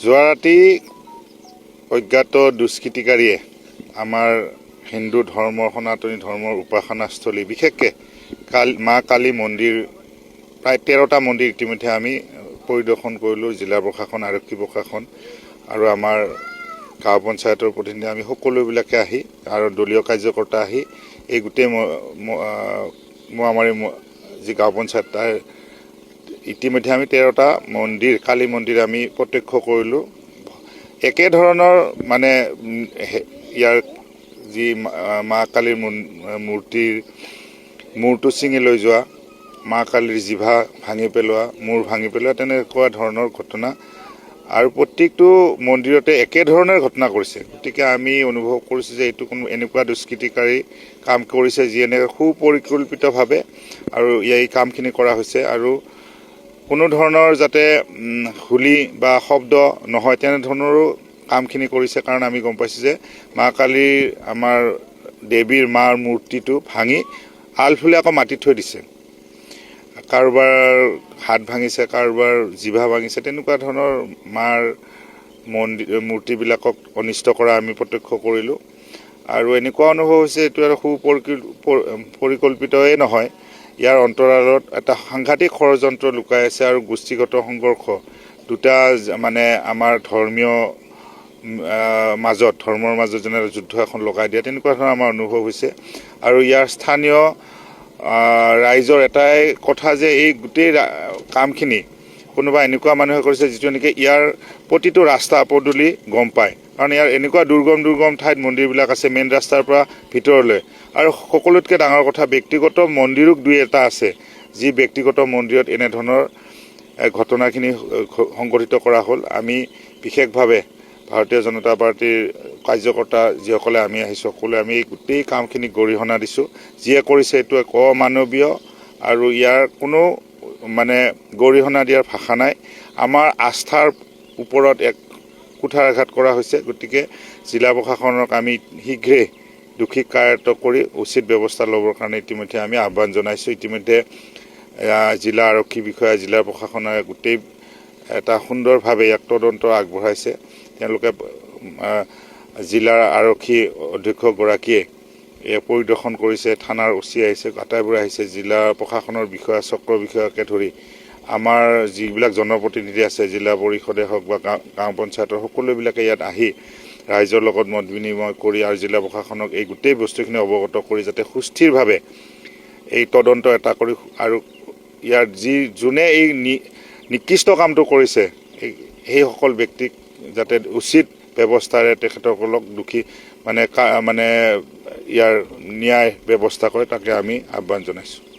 যোৱা ৰাতি অজ্ঞাত দুষ্কৃতিকাৰীয়ে আমাৰ হিন্দু ধৰ্মৰ সনাতনী ধৰ্মৰ উপাসনাস্থলী বিশেষকৈ মা কালী মন্দিৰ প্ৰায় 13টা মন্দিৰ ইতিমধ্যে আমি পৰিদৰ্শন কৰিলোঁ। জিলা প্ৰশাসন, আৰক্ষী প্ৰশাসন আৰু আমাৰ গাঁও পঞ্চায়তৰ প্ৰতিনিধি আমি সকলোবিলাকে আহি আৰু দলীয় কাৰ্যকৰ্তা আহি এই গোটেই মোৱামাৰী যি গাঁও পঞ্চায়ত তাৰ ইতিমধ্যে আমি 13টা মন্দিৰ কালী মন্দিৰ আমি প্ৰত্যক্ষ কৰিলোঁ। একেধৰণৰ মানে ইয়াৰ যি মা কালীৰ মূৰটো ছিঙি লৈ যোৱা, মা কালীৰ জিভা ভাঙি পেলোৱা, মূৰ ভাঙি পেলোৱা, তেনেকুৱা ধৰণৰ ঘটনা আৰু প্ৰত্যেকটো মন্দিৰতে একেধৰণৰ ঘটনা কৰিছে। গতিকে আমি অনুভৱ কৰিছোঁ যে এইটো কোনো এনেকুৱা দুষ্কৃতিকাৰী কাম কৰিছে যি এনেকৈ সুপৰিকল্পিতভাৱে আৰু এই কামখিনি কৰা হৈছে আৰু কোনো ধৰণৰ যাতে হুলি বা শব্দ নহয় তেনেধৰণৰো কামখিনি কৰিছে। কাৰণ আমি গম পাইছোঁ যে মা কালীৰ আমাৰ দেৱীৰ মাৰ মূৰ্তিটো ভাঙি আলফুলি আকৌ মাটিত থৈ দিছে। কাৰোবাৰ হাত ভাঙিছে, কাৰোবাৰ জিভা ভাঙিছে, তেনেকুৱা ধৰণৰ মাৰ মূৰ্তিবিলাকক অনিষ্ট কৰা আমি প্ৰত্যক্ষ কৰিলোঁ। আৰু এনেকুৱা অনুভৱ হৈছে এইটো আৰু সুপৰিকল্পিতই নহয়, ইয়াৰ অন্তৰালত এটা সাংঘাতিক ষড়যন্ত্ৰ লুকাই আছে আৰু গোষ্ঠীগত সংঘৰ্ষ দুটা মানে আমাৰ ধৰ্মৰ মাজত যেনে যুদ্ধ এখন লগাই দিয়া তেনেকুৱা ধৰণৰ আমাৰ অনুভৱ হৈছে। আৰু ইয়াৰ স্থানীয় ৰাইজৰ এটাই কথা যে এই গোটেই কামখিনি কোনোবা এনেকুৱা মানুহে কৰিছে যিটো নেকি ইয়াৰ প্ৰতিটো ৰাস্তা পদূলি গম পায়। কাৰণ ইয়াৰ এনেকুৱা দুৰ্গম ঠাইত মন্দিৰবিলাক আছে, মেইন ৰাস্তাৰ পৰা ভিতৰলৈ। আৰু সকলোতকৈ ডাঙৰ কথা, ব্যক্তিগত মন্দিৰো দুই এটা আছে যি ব্যক্তিগত মন্দিৰত এনেধৰণৰ ঘটনাখিনি সংঘটিত কৰা হ'ল। আমি বিশেষভাৱে ভাৰতীয় জনতা পাৰ্টীৰ কাৰ্যকৰ্তা যিসকলে আমি আহিছোঁ, সকলোৱে আমি এই গোটেই কামখিনি গৰিহণা দিছোঁ। যিয়ে কৰিছে এইটো এক অমানৱীয় আৰু ইয়াৰ কোনো মানে গৰিহণা দিয়াৰ ভাষা নাই। আমাৰ আস্থাৰ ওপৰত এক কুঠাৰাঘাত কৰা হৈছে। গতিকে জিলা প্ৰশাসনক আমি শীঘ্ৰে দোষীক কাৰ্যত কৰি উচিত ব্যৱস্থা ল'বৰ কাৰণে ইতিমধ্যে আমি আহ্বান জনাইছোঁ। ইতিমধ্যে জিলা আৰক্ষী বিষয়া, জিলা প্ৰশাসনে গোটেই এটা সুন্দৰভাৱে ইয়াক তদন্ত আগবঢ়াইছে। তেওঁলোকে জিলাৰ আৰক্ষী অধীক্ষকগৰাকীয়ে পৰিদৰ্শন কৰিছে, থানাৰ OC আহিছে, আটাইবোৰ আহিছে, জিলা প্ৰশাসনৰ বিষয়া, চক্ৰ বিষয়াকে ধৰি আমাৰ যিবিলাক জনপ্ৰতিনিধি আছে, জিলা পৰিষদে হওক বা গাঁও পঞ্চায়তৰ সকলোবিলাকে ইয়াত আহি ৰাইজৰ লগত মত বিনিময় কৰি আৰু জিলা প্ৰশাসনক এই গোটেই বস্তুখিনি অৱগত কৰি যাতে সুস্থিৰভাৱে এই তদন্ত এটা কৰি আৰু ইয়াৰ যোনে এই নিকৃষ্ট কামটো কৰিছে সেইসকল ব্যক্তিক যাতে উচিত ব্যৱস্থাৰে তেখেতসকলক দোষী মানে ইয়াৰ ন্যায় ব্যৱস্থা কৰে, তাকে আমি আহ্বান জনাইছোঁ।